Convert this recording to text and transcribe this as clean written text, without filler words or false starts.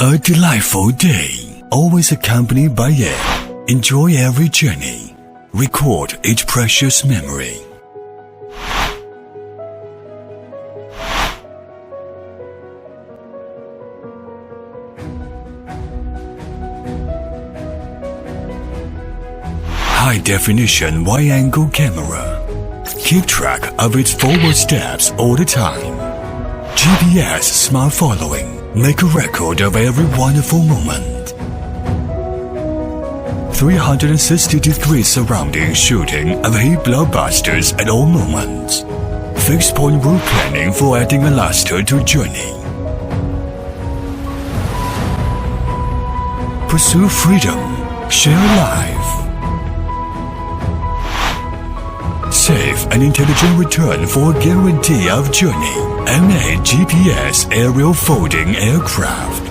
A delightful day, always accompanied by air. Enjoy every journey. Record each precious memory. High-definition wide-angle camera. Keep track of its forward steps all the time. GPS smart following. Make a record of every wonderful moment. 360-degree surrounding shooting of hit blockbusters at all moments. Fixed point route planning for adding a luster to journey. Pursue freedom. Share life. Safe and intelligent return for a guarantee of journey. M8 GPS aerial folding aircraft.